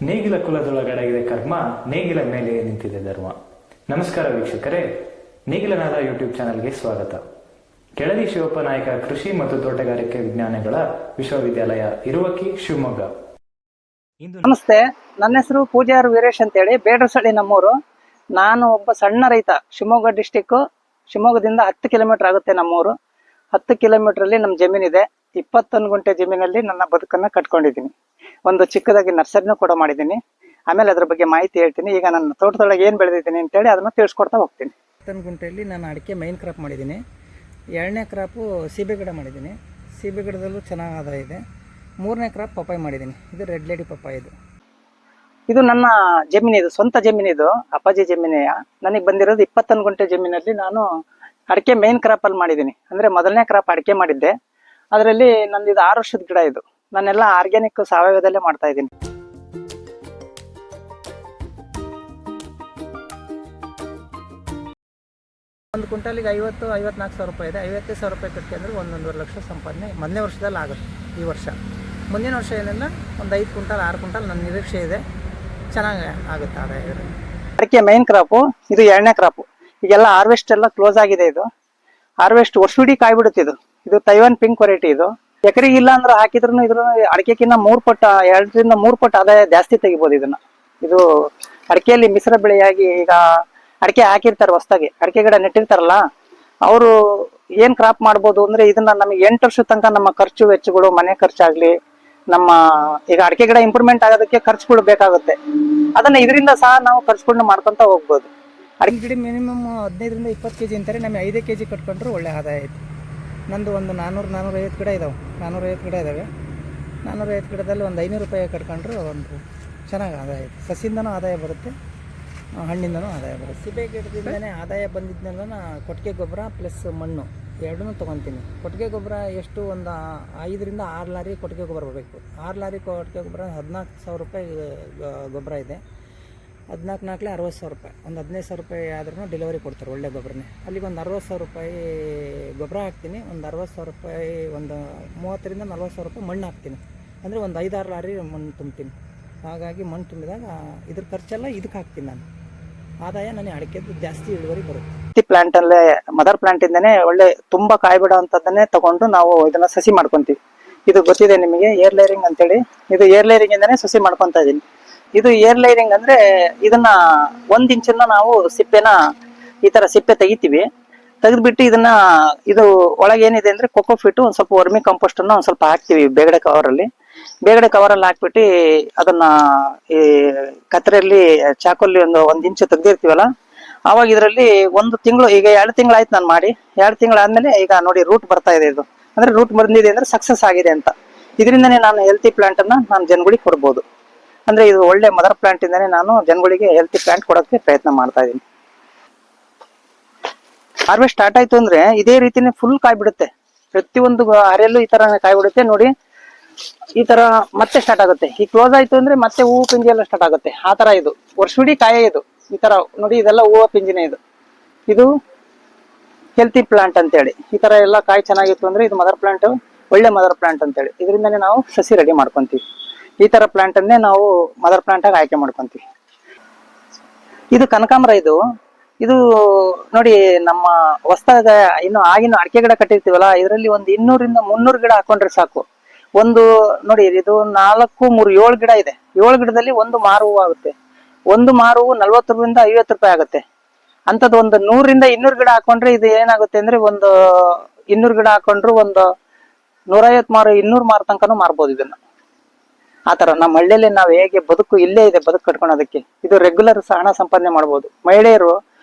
ನೇಗಿಲ ಕುಲದೊಳಗಡಗಿದೆ ಕರ್ಮ, ನೇಗಿಲ ಮೇಲೆ ನಿಂತಿದೆ ಧರ್ಮ. ನಮಸ್ಕಾರ ವೀಕ್ಷಕರೇ, ನೇಗಿಲನಾದ ಯೂಟ್ಯೂಬ್ ಚಾನೆಲ್ಗೆ ಸ್ವಾಗತ. ಕೆಳದಿ ಶಿವಪ್ಪ ನಾಯಕ ಕೃಷಿ ಮತ್ತು ತೋಟಗಾರಿಕೆ ವಿಜ್ಞಾನಗಳ ವಿಶ್ವವಿದ್ಯಾಲಯ, ಇರುವಕ್ಕಿ, ಶಿವಮೊಗ್ಗ. ನಮಸ್ತೆ, ನನ್ನ ಹೆಸರು ಪೂಜಾರ್ ವೀರೇಶ್ ಅಂತೇಳಿ, ಬೇಡ್ರಸಳ್ಳಿ ನಮ್ಮೂರು. ನಾನು ಒಬ್ಬ ಸಣ್ಣ ರೈತ. ಶಿವಮೊಗ್ಗ ಡಿಸ್ಟಿಕ್, ಶಿವಮೊಗ್ಗದಿಂದ 10 ಕಿಲೋಮೀಟರ್ ಆಗುತ್ತೆ ನಮ್ಮೂರು. 10 ಕಿಲೋಮೀಟರ್ ನಮ್ಮ ಜಮೀನಿದೆ. 21 ಗುಂಟೆ ಜಮೀನಲ್ಲಿ ನನ್ನ ಬದುಕನ್ನ ಕಟ್ಕೊಂಡಿದ್ದೀನಿ. ಒಂದು ಚಿಕ್ಕದಾಗಿ ನರ್ಸರಿನೂ ಕೂಡ ಮಾಡಿದ್ದೀನಿ. ಆಮೇಲೆ ಅದ್ರ ಬಗ್ಗೆ ಮಾಹಿತಿ ಹೇಳ್ತೀನಿ. ಈಗ ನನ್ನ ತೋಟದೊಳಗೆ ಏನು ಬೆಳೆದಿದ್ದೀನಿ ಅಂತೇಳಿ ಅದನ್ನ ತಿಳಿಸ್ಕೊಡ್ತಾ ಹೋಗ್ತೀನಿ. 21 ಗುಂಟೆಯಲ್ಲಿ ನಾನು ಅಡಿಕೆ ಮೈನ್ ಕ್ರಾಪ್ ಮಾಡಿದ್ದೀನಿ. 2ನೇ ಕ್ರಾಪು ಸೀಬೆ ಗಿಡ ಮಾಡಿದ್ದೀನಿ. ಸೀಬೆ ಗಿಡದಲ್ಲೂ ಚೆನ್ನಾಗಿ ಆದಾಯ ಇದೆ. 3ನೇ ಕ್ರಾಪ್ ಪಪ್ಪಾಯಿ ಮಾಡಿದ್ದೀನಿ. ಇದು ರೆಡ್ ಲೇಡಿ ಪಪ್ಪಾಯಿ. ಇದು ನನ್ನ ಜಮೀನಿದು, ಸ್ವಂತ ಜಮೀನಿದು, ಅಪ್ಪಾಜಿ ಜಮೀನೆಯ. ನನಗೆ ಬಂದಿರೋದು 21 ಗುಂಟೆ ಜಮೀನಲ್ಲಿ ನಾನು ಅಡಿಕೆ ಮೇನ್ ಕ್ರಾಪ್ ಅಲ್ಲಿ ಮಾಡಿದ್ದೀನಿ. ಅಂದ್ರೆ ಮೊದಲನೇ ಕ್ರಾಪ್ ಅಡಿಕೆ ಮಾಡಿದ್ದೆ. ಅದರಲ್ಲಿ ನಂದು 6 ವರ್ಷದ ಗಿಡ. ಇದು ನಾನೆಲ್ಲ ಆರ್ಗ್ಯಾನಿಕ್ ಸಾವಯವದಲ್ಲೇ ಮಾಡ್ತಾ ಇದ್ದೀನಿ. ಒಂದು ಕ್ವಿಂಟಲಿಗೆ 54 ಸಾವಿರ ರೂಪಾಯಿ ಇದೆ. 55 ಸಾವಿರ ರೂಪಾಯಿ ಕಟ್ಕೊಂಡ್ರೆ 1.5 ಲಕ್ಷ ಸಂಪಾದನೆ ಮೊದಲನೇ ವರ್ಷದಲ್ಲಿ ಆಗುತ್ತೆ. ಈ ವರ್ಷ, ಮುಂದಿನ ವರ್ಷ ಏನೆಲ್ಲ ಒಂದು 5 ಕ್ವಿಂಟಲ್ 6 ಕ್ವಿಂಟಲ್ ನನ್ನ ನಿರೀಕ್ಷೆ ಇದೆ. ಚೆನ್ನಾಗಿ ಆಗುತ್ತೆ ಆದಾಯ. ಅಡಿಕೆ ಮೈನ್ ಕ್ರಾಪು, ಇದು 2ನೇ ಕ್ರಾಪು. ಈಗೆಲ್ಲ ಹಾರ್ವೆಸ್ಟ್ ಎಲ್ಲ ಕ್ಲೋಸ್ ಆಗಿದೆ. ಇದು ಹಾರ್ವೆಸ್ಟ್ ವರ್ಷವಿಡೀ ಕಾಯಿ ಬಿಡುತ್ತೆ. ಇದು ತೈವಾನ್ ಪಿಂಕ್ ವೆರೈಟಿ. ಇದು ಎಕರೆಗೆ ಇಲ್ಲ ಅಂದ್ರೆ ಹಾಕಿದ್ರು ಇದ್ರ ಅಡಿಕೆಕಿನ್ನ 2 ರಿಂದ 3 ಪಟ್ಟು ಆದಾಯ ಜಾಸ್ತಿ ತೆಗಿಬೋದು ಇದನ್ನ. ಇದು ಅಡಿಕೆಯಲ್ಲಿ ಮಿಶ್ರ ಬೆಳೆಯಾಗಿ, ಈಗ ಅಡಿಕೆ ಹಾಕಿರ್ತಾರೆ ಹೊಸದಾಗಿ, ಅಡಿಕೆ ಗಿಡ ನೆಟ್ಟಿರ್ತಾರಲ್ಲ, ಅವರು ಏನ್ ಕ್ರಾಪ್ ಮಾಡ್ಬೋದು ಅಂದ್ರೆ, ಇದನ್ನ ನಮಗೆ 8 ವರ್ಷದ ತನಕ ನಮ್ಮ ಖರ್ಚು ವೆಚ್ಚಗಳು, ಮನೆ ಖರ್ಚಾಗ್ಲಿ, ನಮ್ಮ ಈಗ ಅಡಿಕೆ ಗಿಡ ಇಂಪ್ರೂವ್ಮೆಂಟ್ ಆಗೋದಕ್ಕೆ ಖರ್ಚುಗಳು ಬೇಕಾಗುತ್ತೆ. ಅದನ್ನ ಇದರಿಂದ ಸಹ ನಾವು ಖರ್ಚುಗಳನ್ನ ಮಾಡ್ಕೊಂತ ಹೋಗ್ಬೋದು. ಅಡಿಕೆ ಗಿಡ ಮಿನಿಮಮ್ 15 ರಿಂದ 20 ಕೆಜಿ ಅಂತಾರೆ. ನಮಗೆ 5 ಕೆಜಿ ಕಟ್ಕೊಂಡ್ರೆ ಒಳ್ಳೆ ಆದಾಯ ಐತಿ. ನಂದು ಒಂದು 400-450 ಗಿಡ ಇದಾವೆ. 450 ಗಿಡ ಇದಾವೆ. 450 ಗಿಡದಲ್ಲಿ ಒಂದು 500 ರೂಪಾಯಿ ಕಟ್ಕೊಂಡ್ರೆ ಒಂದು ಚೆನ್ನಾಗಿ ಆದಾಯ ಐತಿ. ಸಸಿಯಿಂದನೂ ಆದಾಯ ಬರುತ್ತೆ, ಹಣ್ಣಿಂದನೂ ಆದಾಯ ಬರುತ್ತೆ. ಸಿಬೆ ಗಿಡದಿಂದನೇ ಆದಾಯ ಬಂದಿದ್ದನ್ನೆಲ್ಲ ಕೊಟ್ಟಿಗೆ ಗೊಬ್ಬರ ಪ್ಲಸ್ ಮಣ್ಣು ಎರಡನ್ನೂ ತೊಗೊತೀನಿ. ಕೊಟ್ಟಿಗೆ ಗೊಬ್ಬರ ಎಷ್ಟು, ಒಂದು 5 ರಿಂದ 6 ಲಾರಿ ಕೊಟ್ಟಿಗೆ ಗೊಬ್ಬರ ಬರಬೇಕು. 6 ಲಾರಿ ಕೊಟ್ಟಿಗೆ ಗೊಬ್ಬರ 14 ಸಾವಿರ ರೂಪಾಯಿ ಗೊಬ್ಬರ ಇದೆ. 14 60 ಸಾವಿರ ರೂಪಾಯಿ. ಒಂದು 15 ಸಾವಿರ ರೂಪಾಯಿ ಆದ್ರೂ ಡೆಲಿವರಿ ಕೊಡ್ತಾರೆ ಒಳ್ಳೆ ಗೊಬ್ಬರನೇ. ಅಲ್ಲಿಗೆ ಒಂದು 60 ಸಾವಿರ ರೂಪಾಯಿ ಗೊಬ್ಬರ ಹಾಕ್ತೀನಿ. ಒಂದು 60 ಸಾವಿರ ರೂಪಾಯಿ, ಒಂದು 30 ರಿಂದ 40 ಸಾವಿರ ರೂಪಾಯಿ ಮಣ್ಣು ಹಾಕ್ತೀನಿ. ಅಂದರೆ ಒಂದು 5-6 ಲಾರಿ ಮಣ್ಣು ತುಂಬ್ತೀನಿ. ಹಾಗಾಗಿ ಮಣ್ಣು ತುಂಬಿದಾಗ ಇದ್ರ ಖರ್ಚೆಲ್ಲ ಇದಕ್ಕೆ ಹಾಕ್ತೀನಿ ನಾನು. ಆದಾಯ ನನಗೆ ಅಡಿಕೆದು ಜಾಸ್ತಿ ಇಳುವರಿ ಬರುತ್ತೆ. ಪ್ಲಾಂಟ್ ಅಲ್ಲೇ ಮದರ್ ಪ್ಲಾಂಟ್ ಇಂದಾನೆ ಒಳ್ಳೆ ತುಂಬಾ ಕಾಯಿ ಬಿಡೋ ಅಂತದನ್ನೇ ತಗೊಂಡು ನಾವು ಇದನ್ನ ಸಸಿ ಮಾಡ್ಕೊಂತೀವಿ. ಇದು ಗೊತ್ತಿದೆ ನಿಮಗೆ, ಏರ್ ಲೇರಿಂಗ್ ಅಂತೇಳಿ. ಇದು ಏರ್ ಲೇರಿಂಗ್ ಇಂದಾನೆ ಸಸಿ ಮಾಡ್ಕೊಂತ ಇದೀನಿ. ಇದು ಏರ್ ಲೈರಿಂಗ್ ಅಂದ್ರೆ, ಇದನ್ನ 1 ಇಂಚನ್ನ ನಾವು ಸಿಪ್ಪೆನ ಈ ತರ ಸಿಪ್ಪೆ ತೆಗಿತೀವಿ. ತೆಗೆದ್ಬಿಟ್ಟು ಇದನ್ನ, ಇದು ಒಳಗೆ ಏನಿದೆ ಅಂದ್ರೆ ಕೊಕೋಫಿಟ್, ಒಂದ್ ಸ್ವಲ್ಪ ವರ್ಮಿ ಕಂಪೋಸ್ಟ್ ಅನ್ನ ಒಂದ್ ಸ್ವಲ್ಪ ಹಾಕ್ತಿವಿ ಬೇಗಡೆ ಕವರಲ್ಲಿ ಹಾಕ್ಬಿಟ್ಟು ಅದನ್ನ ಈ ಕತ್ತರಲ್ಲಿ ಚಾಕಲ್ಲಿ ಒಂದು ಇಂಚು ತೆಗ್ದಿರ್ತೀವಲ್ಲ, ಅವಾಗ ಇದರಲ್ಲಿ 1 ತಿಂಗಳು, ಈಗ 2 ತಿಂಗಳಾಯ್ತು ನಾನು ಮಾಡಿ. 2 ತಿಂಗಳಾದ್ಮೇಲೆ ಈಗ ನೋಡಿ ರೂಟ್ ಬರ್ತಾ ಇದೆ. ಇದು ಅಂದ್ರೆ ರೂಟ್ ಬಂದಿದೆ ಅಂದ್ರೆ ಸಕ್ಸಸ್ ಆಗಿದೆ ಅಂತ. ಇದರಿಂದನೇ ನಾನು ಹೆಲ್ತಿ ಪ್ಲಾಂಟ್ ಅನ್ನ ನಾನು ಜನಗಳಿಗೆ ಕೊಡ್ಬೋದು. ಅಂದ್ರೆ ಇದು ಒಳ್ಳೆ ಮದರ್ ಪ್ಲಾಂಟ್ ಇಂದಾನೆ ನಾನು ಜನಗಳಿಗೆ ಹೆಲ್ತಿ ಪ್ಲಾಂಟ್ ಕೊಡೋಕೆ ಪ್ರಯತ್ನ ಮಾಡ್ತಾ ಇದ್ದೀನಿ. ಹಾರ್ವೆಸ್ಟ್ ಸ್ಟಾರ್ಟ್ ಆಯ್ತು ಅಂದ್ರೆ ಇದೇ ರೀತಿನೇ ಫುಲ್ ಕಾಯಿ ಬಿಡುತ್ತೆ. ಪ್ರತಿಯೊಂದು ಅರೆಯಲ್ಲೂ ಈ ತರ ಕಾಯಿ ಬಿಡುತ್ತೆ ನೋಡಿ. ಈ ತರ ಮತ್ತೆ ಸ್ಟಾರ್ಟ್ ಆಗುತ್ತೆ. ಈ ಕ್ಲೋಸ್ ಆಯ್ತು ಅಂದ್ರೆ ಮತ್ತೆ ಹೂವು ಪಿಂಜಿ ಎಲ್ಲ ಸ್ಟಾರ್ಟ್ ಆಗುತ್ತೆ. ಆ ತರ ಇದು ವರ್ಷವಿಡೀ ಕಾಯೇ. ಇದು ಈ ತರ ನೋಡಿ, ಇದೆಲ್ಲ ಹೂವು ಪಿಂಜಿನೇ. ಇದು ಹೆಲ್ತಿ ಪ್ಲಾಂಟ್ ಅಂತೇಳಿ. ಈ ತರ ಎಲ್ಲ ಕಾಯಿ ಚೆನ್ನಾಗಿತ್ತು ಅಂದ್ರೆ ಇದು ಮದರ್ ಪ್ಲಾಂಟ್, ಒಳ್ಳೆ ಮದರ್ ಪ್ಲಾಂಟ್ ಅಂತೇಳಿ. ಇದರಿಂದಾನೇ ನಾವು ಸಸಿ ರೆಡಿ ಮಾಡ್ಕೊಂತೀವಿ. ಈ ತರ ಪ್ಲಾಂಟ್ ಅನ್ನೇ ನಾವು ಮದರ್ ಪ್ಲಾಂಟ್ ಆಗಿ ಆಯ್ಕೆ ಮಾಡ್ಕೊಂತೀವಿ. ಇದು ಕನಕಾಂಬರ. ಇದು ನೋಡಿ, ನಮ್ಮ ಹೊಸದಾಗ ಇನ್ನು ಆಗಿನ ಅಡಿಕೆ ಗಿಡ ಕಟ್ಟಿರ್ತೀವಲ್ಲ, ಇದರಲ್ಲಿ ಒಂದು 200 ರಿಂದ 300 ಗಿಡ ಹಾಕೊಂಡ್ರೆ ಸಾಕು. ಒಂದು ನೋಡಿ, ಇದು 4, 3, 7 ಗಿಡ ಇದೆ. 7 ಗಿಡದಲ್ಲಿ ಒಂದು ಮಾರು ಹೂವು ಆಗುತ್ತೆ. ಒಂದು ಮಾರು ಹೂವು 40 ರಿಂದ 50 ರೂಪಾಯಿ ಆಗುತ್ತೆ. ಅಂತದ್ ಒಂದು 100 ರಿಂದ 200 ಗಿಡ ಹಾಕೊಂಡ್ರೆ ಇದು ಏನಾಗುತ್ತೆ ಅಂದ್ರೆ, ಒಂದು 200 ಗಿಡ ಹಾಕೊಂಡ್ರು ಒಂದು 150 ಮಾರು, 200 ಮಾರು ತನಕನೂ ಮಾರ್ಬೋದು ಇದನ್ನ. ಆತರ ನಮ್ಮ ಹಳ್ಳಿಯಲ್ಲಿ ನಾವು ಹೇಗೆ ಬದುಕು ಇಲ್ಲೇ ಇದೆ, ಬದುಕು ಕಟ್ಕೊಳೋದಕ್ಕೆ ಇದು ರೆಗ್ಯುಲರ್ ಹಣ ಸಂಪಾದನೆ ಮಾಡ್ಬೋದು. ಮಹಿಳೆಯರು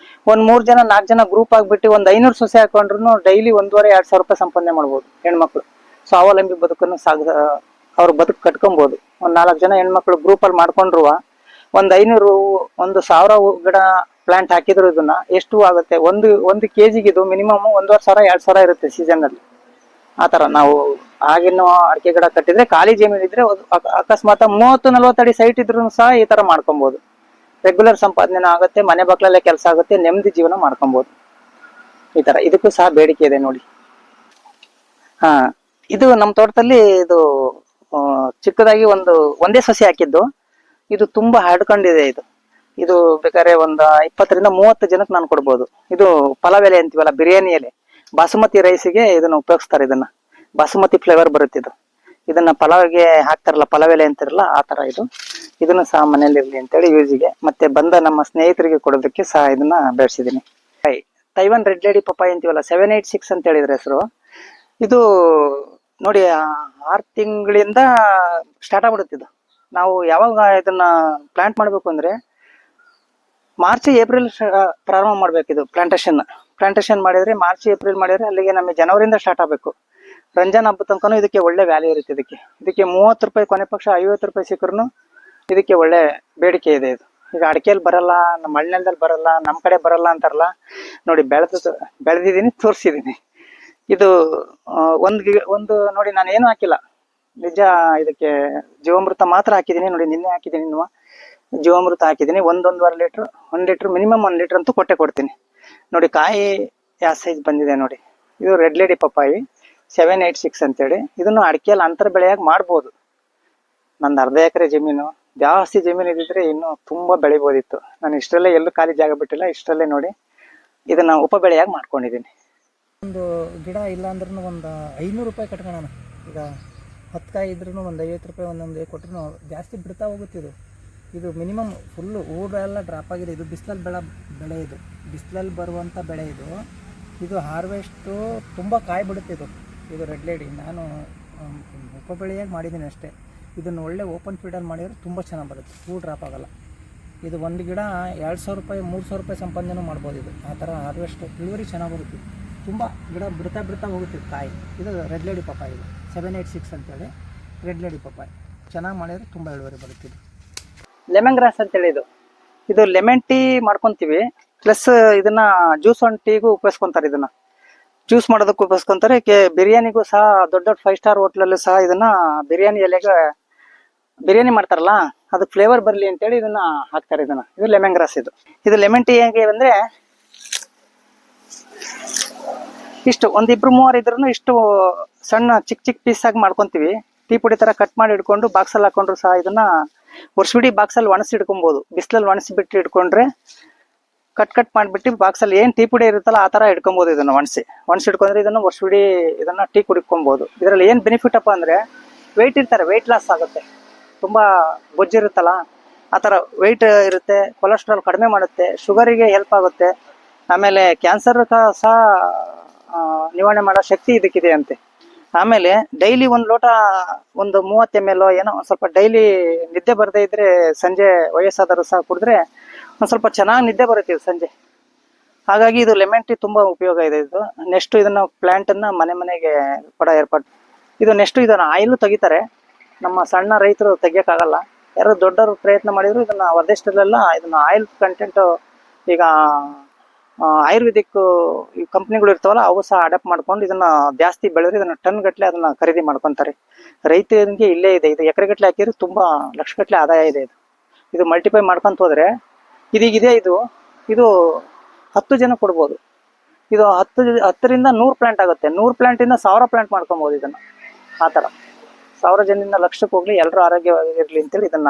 ಒಂದ್ 3 ಜನ 4 ಜನ ಗ್ರೂಪ್ ಆಗ್ಬಿಟ್ಟು ಒಂದು 500 ಸೊಸೆ ಹಾಕೊಂಡ್ರು ಡೈಲಿ 1,500-2 ಸಾವಿರ ರೂಪಾಯಿ ಸಂಪಾದನೆ ಮಾಡ್ಬೋದು ಹೆಣ್ಮಕ್ಳು. ಸ್ವಾವಲಂಬಿ ಬದುಕನ್ನು ಅವ್ರ ಬದುಕು ಕಟ್ಕೊಬಹುದು. ಒಂದ್ 4 ಜನ ಹೆಣ್ಮಕ್ಳು ಗ್ರೂಪ್ ಅಲ್ಲಿ ಮಾಡ್ಕೊಂಡ್ರು ಒಂದ್ 500, 1,000 ಗಿಡ ಪ್ಲಾಂಟ್ ಹಾಕಿದ್ರು ಇದನ್ನ ಎಷ್ಟು ಆಗುತ್ತೆ? ಒಂದು ಕೆಜಿಗೆ ಇದು ಮಿನಿಮಮ್ 1,500-2 ಸಾವಿರ ಇರುತ್ತೆ ಸೀಸನ್ ಅಲ್ಲಿ. ಆತರ ನಾವು ಆಗಿನ ಅಡಿಕೆ ಗಿಡ ಕಟ್ಟಿದ್ರೆ, ಖಾಲಿ ಜಮೀನ್ ಇದ್ರೆ, ಅಕಸ್ಮಾತ್ 30-40 ಅಡಿ ಸೈಟ್ ಇದ್ರು ಸಹ ಈ ತರ ಮಾಡ್ಕೊಬಹುದು. ರೆಗ್ಯುಲರ್ ಸಂಪಾದನೆ ಆಗುತ್ತೆ, ಮನೆ ಬಾಗ್ಲಲ್ಲೇ ಕೆಲಸ ಆಗುತ್ತೆ, ನೆಮ್ಮದಿ ಜೀವನ ಮಾಡ್ಕೊಬಹುದು. ಈ ತರ ಇದಕ್ಕೂ ಸಹ ಬೇಡಿಕೆ ಇದೆ ನೋಡಿ. ಇದು ನಮ್ಮ ತೋಟದಲ್ಲಿ ಇದು ಚಿಕ್ಕದಾಗಿ ಒಂದೇ ಸಸಿ ಹಾಕಿದ್ದು. ಇದು ತುಂಬಾ ಹರಡ್ಕೊಂಡಿದೆ. ಇದು ಬೇಕಾದ್ರೆ ಒಂದು 20-30 ಜನಕ್ಕೆ ನಾನು ಕೊಡ್ಬೋದು. ಇದು ಪಲಾವ್ ಎಲೆ ಅಂತೀವಲ್ಲ, ಬಿರಿಯಾನಿ ಎಲೆ, ಬಾಸುಮತಿ ರೈಸಿಗೆ ಇದನ್ನ ಉಪಯೋಗಿಸ್ತಾರೆ. ಇದನ್ನ ಬಾಸುಮತಿ ಫ್ಲೇವರ್ ಬರುತ್ತೆ. ಇದನ್ನ ಪಲಾವ್ಗೆ ಹಾಕ್ತಾರಲ್ಲ, ಪಲಾವ್ ಎಲೆ ಅಂತಿರಲ್ಲ, ಆ ತರ ಇದನ್ನು ಸಹ ಮನೇಲಿ ಇರ್ಲಿ ಅಂತೇಳಿ ಯೂಸಿಗೆ, ಮತ್ತೆ ಬಂದ ನಮ್ಮ ಸ್ನೇಹಿತರಿಗೆ ಕೊಡೋದಕ್ಕೆ ಸಹ ಇದನ್ನ ಬೆಳೆಸಿದೀನಿ. ತೈವಾನ್ ರೆಡ್ ಲೇಡಿ ಪಪ್ಪಾಯಿ ಅಂತೀವಲ್ಲ, 786 ಅಂತ ಹೇಳಿದ್ರೆ ಹೆಸರು. ಇದು ನೋಡಿ 6 ತಿಂಗಳಿಂದ ಸ್ಟಾರ್ಟ್ ಆಗ್ಬಿಡುತ್ತೆ. ಇದು ನಾವು ಯಾವಾಗ ಇದನ್ನ ಪ್ಲಾಂಟ್ ಮಾಡ್ಬೇಕು ಅಂದ್ರೆ ಮಾರ್ಚ್ ಏಪ್ರಿಲ್ ಪ್ರಾರಂಭ ಮಾಡ್ಬೇಕು. ಇದು ಪ್ಲಾಂಟೇಶನ್ ಮಾಡಿದ್ರೆ ಮಾರ್ಚ್ ಏಪ್ರಿಲ್ ಮಾಡಿದ್ರೆ ಅಲ್ಲಿಗೆ ನಮಗೆ ಜನವರಿಯಿಂದ ಸ್ಟಾರ್ಟ್ ಆಗಬೇಕು. ರಂಜಾನ್ ಹಬ್ಬ ತನಕನೂ ಇದಕ್ಕೆ ಒಳ್ಳೆ ವ್ಯಾಲ್ಯೂ ಇರುತ್ತೆ. ಇದಕ್ಕೆ 30 ರೂಪಾಯಿ, ಕೊನೆ ಪಕ್ಷ 50 ರೂಪಾಯಿ ಸಿಕ್ಕರೂ ಇದಕ್ಕೆ ಒಳ್ಳೆ ಬೇಡಿಕೆ ಇದೆ. ಈಗ ಅಡಿಕೆಯಲ್ಲಿ ಬರಲ್ಲ, ನಮ್ಮ ಮಳೆನೆಲದಲ್ಲಿ ಬರಲ್ಲ, ನಮ್ಮ ಕಡೆ ಬರಲ್ಲ ಅಂತಾರಲ್ಲ, ನೋಡಿ ಬೆಳೆದಿದ್ದೀನಿ, ತೋರಿಸಿದ್ದೀನಿ. ಇದು ಒಂದು ನೋಡಿ, ನಾನು ಏನು ಹಾಕಿಲ್ಲ, ನಿಜ. ಇದಕ್ಕೆ ಜೀವಾಮೃತ ಮಾತ್ರ ಹಾಕಿದ್ದೀನಿ. ನೋಡಿ, ನಿನ್ನೆ ಹಾಕಿದ್ದೀನಿ, ಜೀವಾಮೃತ ಹಾಕಿದ್ದೀನಿ. 1-1.5 ಲೀಟ್ರ್, 1 ಲೀಟ್ರ್ ಮಿನಿಮಮ್ 1 ಲೀಟ್ರ್ ಅಂತೂ ಕೊಡ್ತೀನಿ. ನೋಡಿ ಕಾಯಿ ಯಾವ ಸೈಜ್ ಬಂದಿದೆ ನೋಡಿ. ಇದು ರೆಡ್ ಲೇಡಿ ಪಪ್ಪಾಯಿ 786 ಅಂತೇಳಿ. ಇದನ್ನು ಅಡಿಕೆಯಲ್ಲಿ ಅಂತರ ಬೆಳೆಯಾಗಿ ಮಾಡ್ಬೋದು. ನಂದು 1/2 ಎಕರೆ ಜಮೀನು, ಜಾಸ್ತಿ ಜಮೀನು ಇದ್ದಿದ್ರೆ ಇನ್ನೂ ತುಂಬಾ ಬೆಳಿಬೋದಿತ್ತು. ನಾನು ಇಷ್ಟರಲ್ಲೇ ಎಲ್ಲೂ ಖಾಲಿ ಜಾಗ ಬಿಟ್ಟಿಲ್ಲ, ಇಷ್ಟರಲ್ಲೇ ನೋಡಿ ಇದನ್ನ ಉಪ ಬೆಳೆಯಾಗಿ ಮಾಡ್ಕೊಂಡಿದ್ದೀನಿ. ಒಂದು ಗಿಡ ಇಲ್ಲ ಅಂದ್ರೂ ಒಂದು 500 ರೂಪಾಯಿ ಕಟ್ಕೊಳ್ಳೋಣ. ಈಗ 10 ಕಾಯಿ ಇದ್ರೂ ಒಂದು 50 ರೂಪಾಯಿ ಒಂದೊಂದು ಕೊಟ್ಟರು ಜಾಸ್ತಿ ಬಿಡ್ತಾ ಹೋಗುತ್ತೆ. ಇದು ಮಿನಿಮಮ್ ಫುಲ್ಲು ಊರೆಲ್ಲ ಡ್ರಾಪ್ ಆಗಿದೆ. ಇದು ಬಿಸಿಲಲ್ಲಿ ಬೆಳೆ, ಇದು ಬಿಸಿಲಲ್ಲಿ ಬರುವಂಥ ಬೆಳೆ. ಇದು ಹಾರ್ವೆಸ್ಟು ತುಂಬ ಕಾಯಿ ಬಿಡುತ್ತೆ. ಇದು ರೆಡ್ ಲೇಡಿ ನಾನು ಉಪ ಬೆಳೆಯಾಗಿ ಮಾಡಿದ್ದೀನಿ ಅಷ್ಟೇ. ಇದನ್ನು ಒಳ್ಳೆ ಓಪನ್ ಫೀಡಲ್ಲಿ ಮಾಡಿದರೆ ತುಂಬ ಚೆನ್ನಾಗಿ ಬರುತ್ತೆ, ಹೂ ಡ್ರಾಪ್ ಆಗೋಲ್ಲ. ಇದು ಒಂದು ಗಿಡ 2,000 ರೂಪಾಯಿ 3,000 ರೂಪಾಯಿ ಸಂಪಾದನೆ ಮಾಡ್ಬೋದು. ಆ ಥರ ಹಾರ್ವೆಸ್ಟ್ ಇಳುವರಿ ಚೆನ್ನಾಗಿ ಬರುತ್ತೆ. ತುಂಬ ಗಿಡ ಬಿಡ್ತಾ ಹೋಗುತ್ತೆ ಕಾಯಿ. ಇದು ರೆಡ್ ಲೇಡಿ ಪಪ್ಪಾಯಿ, ಇದು 786 ಅಂತೇಳಿ ರೆಡ್ ಲೇಡಿ ಪಪ್ಪಾಯಿ. ಚೆನ್ನಾಗಿ ಮಾಡಿದರೆ ತುಂಬ ಇಳುವರಿ ಬರುತ್ತೆ. ಲೆಮನ್ ಗ್ರಾಸ್ ಅಂತೇಳಿ ಇದು ಲೆಮನ್ ಟೀ ಮಾಡ್ಕೊತೀವಿ, ಪ್ಲಸ್ ಇದನ್ನ ಜ್ಯೂಸ್ ಆನ್ ಟೀಗೂ ಉಪಯೋಗಿಸ್ಕೊಂತಾರೆ. ಇದನ್ನ ಜ್ಯೂಸ್ ಮಾಡೋದಕ್ಕೂ ಉಪಯೋಗಿಸ್ಕೊಂತಾರೆ. ಬಿರಿಯಾನಿಗೂ ಸಹ ದೊಡ್ಡ 5 ಸ್ಟಾರ್ ಹೋಟ್ಲಲ್ಲೂ ಸಹ ಇದನ್ನ ಬಿರಿಯಾನಿ ಎಲೆಗೆ ಬಿರಿಯಾನಿ ಮಾಡ್ತಾರಲ್ಲ, ಅದಕ್ಕೆ ಫ್ಲೇವರ್ ಬರಲಿ ಅಂತೇಳಿ ಇದನ್ನ ಹಾಕ್ತಾರೆ. ಇದು ಲೆಮನ್ ಗ್ರಾಸ್. ಇದು ಲೆಮನ್ ಟೀ ಹೇಗೆ ಅಂದ್ರೆ, ಇಷ್ಟು 1-2-3 ಇದ್ರೂ ಇಷ್ಟು ಸಣ್ಣ ಚಿಕ್ಕ ಪೀಸ್ ಆಗಿ ಮಾಡ್ಕೊಂತೀವಿ. ಟೀ ಪುಡಿ ತರ ಕಟ್ ಮಾಡಿ ಇಟ್ಕೊಂಡು ಬಾಕ್ಸಲ್ಲಿ ಹಾಕೊಂಡ್ರು ಸಹ ಇದನ್ನ ವರ್ಷವಿಡೀ ಬಾಕ್ಸಲ್ಲಿ ಒಣಸಿ ಇಟ್ಕೊಬಹುದು. ಬಿಸಿಲಲ್ಲಿ ಒಣಸಿಬಿಟ್ಟು ಇಟ್ಕೊಂಡ್ರೆ ಕಟ್ ಮಾಡಿಬಿಟ್ಟು ಬಾಕ್ಸಲ್ಲಿ ಏನು ಟೀ ಪುಡಿ ಇರುತ್ತಲ್ಲ ಆ ಥರ ಇಟ್ಕೊಬಹುದು. ಇದನ್ನು ಒಣಸಿ ಇಟ್ಕೊಂಡ್ರೆ ಇದನ್ನು ವರ್ಷವಿಡೀ ಇದನ್ನ ಟೀ ಕುಡಿಕೊಬಹುದು. ಇದರಲ್ಲಿ ಏನು ಬೆನಿಫಿಟ್ ಅಪ್ಪ ಅಂದ್ರೆ, ವೆಯ್ಟ್ ಇರ್ತಾರೆ, ವೆಯ್ಟ್ ಲಾಸ್ ಆಗುತ್ತೆ. ತುಂಬಾ ಬೊಜ್ಜಿರುತ್ತಲ್ಲ ಆ ಥರ ವೆಯ್ಟ್ ಇರುತ್ತೆ. ಕೊಲೆಸ್ಟ್ರಾಲ್ ಕಡಿಮೆ ಮಾಡುತ್ತೆ, ಶುಗರಿಗೆ ಹೆಲ್ಪ್ ಆಗುತ್ತೆ. ಆಮೇಲೆ ಕ್ಯಾನ್ಸರ್ ಸಹ ನಿವಾರಣೆ ಮಾಡೋ ಶಕ್ತಿ ಇದಕ್ಕಿದೆ ಅಂತೆ. ಆಮೇಲೆ ಡೈಲಿ 1 ಲೋಟ ಒಂದು 30 ml ಏನೋ ಸ್ವಲ್ಪ ಡೈಲಿ ನಿದ್ದೆ ಬರದೇ ಇದ್ರೆ ಸಂಜೆ ವಯಸ್ಸಾದರೂ ಸಹ ಕುಡಿದ್ರೆ ಒಂದು ಸ್ವಲ್ಪ ಚೆನ್ನಾಗಿ ನಿದ್ದೆ ಬರುತ್ತೆ ಸಂಜೆ. ಹಾಗಾಗಿ ಇದು ಲೆಮನ್ ಟೀ ತುಂಬಾ ಉಪಯೋಗ ಇದೆ. ನೆಕ್ಸ್ಟ್ ಇದನ್ನ ಪ್ಲಾಂಟ್ ಅನ್ನ ಮನೆಗೆ ಕೊಡೋ ಏರ್ಪಾಡು. ನೆಕ್ಸ್ಟ್ ಇದನ್ನ ಆಯಿಲ್ ತೆಗಿತಾರೆ. ನಮ್ಮ ಸಣ್ಣ ರೈತರು ತೆಗಿಯಕ್ಕಾಗಲ್ಲ. ಯಾರು ದೊಡ್ಡವರು ಪ್ರಯತ್ನ ಮಾಡಿದ್ರು ಇದನ್ನ ಹೊರದೇಶದಲ್ಲೆಲ್ಲ ಇದನ್ನ ಆಯಿಲ್ ಕಂಟೆಂಟ್, ಈಗ ಆಯುರ್ವೇದಿಕ್ ಈ ಕಂಪ್ನಿಗಳು ಇರ್ತಾವಲ್ಲ, ಅವು ಸಹ ಅಡಾಪ್ಟ್ ಮಾಡ್ಕೊಂಡು ಇದನ್ನ ಜಾಸ್ತಿ ಬೆಳೆದ್ರೆ ಇದನ್ನ ಟನ್ ಗಟ್ಲೆ ಅದನ್ನ ಖರೀದಿ ಮಾಡ್ಕೊಂತಾರೆ. ರೈತರಿಗೆ ಇಲ್ಲೇ ಇದೆ. ಇದು ಎಕರೆಗಟ್ಲೆ ಹಾಕಿದ್ರೆ ತುಂಬಾ ಲಕ್ಷಗಟ್ಲೆ ಆದಾಯ ಇದೆ. ಇದು ಮಲ್ಟಿಪ್ಲೈ ಮಾಡ್ಕೊಂತ ಹೋದ್ರೆ ಇದೀಗಿದೆ. ಇದು 10 ಜನ ಕೊಡ್ಬೋದು. ಇದು 10ರಿಂದ 100 ಪ್ಲಾಂಟ್ ಆಗುತ್ತೆ. 100 ಪ್ಲಾಂಟಿಂದ 1000 ಪ್ಲಾಂಟ್ ಮಾಡ್ಕೊಬಹುದು. ಇದನ್ನ ಆ ಥರ 1000 ಜನದಿಂದ ಲಕ್ಷಕ್ಕೆ ಹೋಗ್ಲಿ, ಎಲ್ಲರೂ ಆರೋಗ್ಯವಾಗಿರ್ಲಿ ಅಂತೇಳಿ ಇದನ್ನ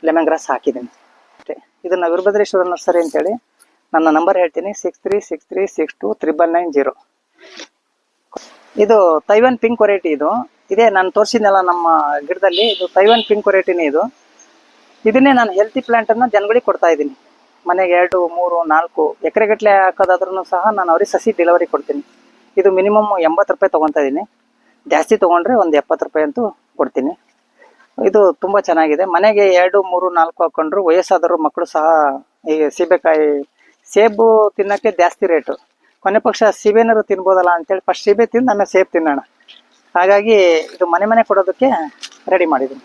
ಲೆಮನ್ ಗ್ರಾಸ್ ಹಾಕಿದ್ದೀನಿ ಅಷ್ಟೇ. ಇದನ್ನ ವೀರಭದ್ರೇಶ್ವರ ನರ್ಸರಿ ಅಂತೇಳಿ ನನ್ನ ನಂಬರ್ ಹೇಳ್ತೀನಿ, 6363629990. ಇದು ತೈವಾನ್ ಪಿಂಕ್ ವೆರೈಟಿ. ಇದೇ ನಾನು ತೋರಿಸಿದ್ನಲ್ಲ ನಮ್ಮ ಗಿಡದಲ್ಲಿ, ಇದು ತೈವಾನ್ ಪಿಂಕ್ ವೆರೈಟಿನೇ. ಇದನ್ನೇ ನಾನು ಹೆಲ್ತಿ ಪ್ಲಾಂಟ್ ಅನ್ನ ಜನಗಳಿಗೆ ಕೊಡ್ತಾ ಇದ್ದೀನಿ. ಮನೆಗೆ 2, 3, 4 ಎಕರೆಗಟ್ಲೆ ಹಾಕೋದಾದ್ರೂ ಸಹ ನಾನು ಅವ್ರಿಗೆ ಸಸಿ ಡೆಲಿವರಿ ಕೊಡ್ತೀನಿ. ಇದು ಮಿನಿಮಮ್ 80 ರೂಪಾಯಿ ತೊಗೊತಾ ಇದ್ದೀನಿ. ಜಾಸ್ತಿ ತೊಗೊಂಡ್ರೆ ಒಂದು 70 ರೂಪಾಯಿ ಅಂತೂ ಕೊಡ್ತೀನಿ. ಇದು ತುಂಬ ಚೆನ್ನಾಗಿದೆ. ಮನೆಗೆ 2, 3, 4 ಹಾಕೊಂಡ್ರು ವಯಸ್ಸಾದರೂ ಮಕ್ಕಳು ಸಹ ಈ ಸೀಬೆಕಾಯಿ, ಸೇಬು ತಿನ್ನೋಕ್ಕೆ ಜಾಸ್ತಿ ರೇಟು. ಕೊನೆ ಪಕ್ಷ ಸೀಬೆನಾರು ತಿನ್ಬೋದಲ್ಲ ಅಂತೇಳಿ ಫಸ್ಟ್ ಸೀಬೆ ತಿಂದು ಆಮೇಲೆ ಸೇಬು ತಿನ್ನೋಣ. ಹಾಗಾಗಿ ಇದು ಮನೆ ಕೊಡೋದಕ್ಕೆ ರೆಡಿ ಮಾಡಿದ್ದೀನಿ.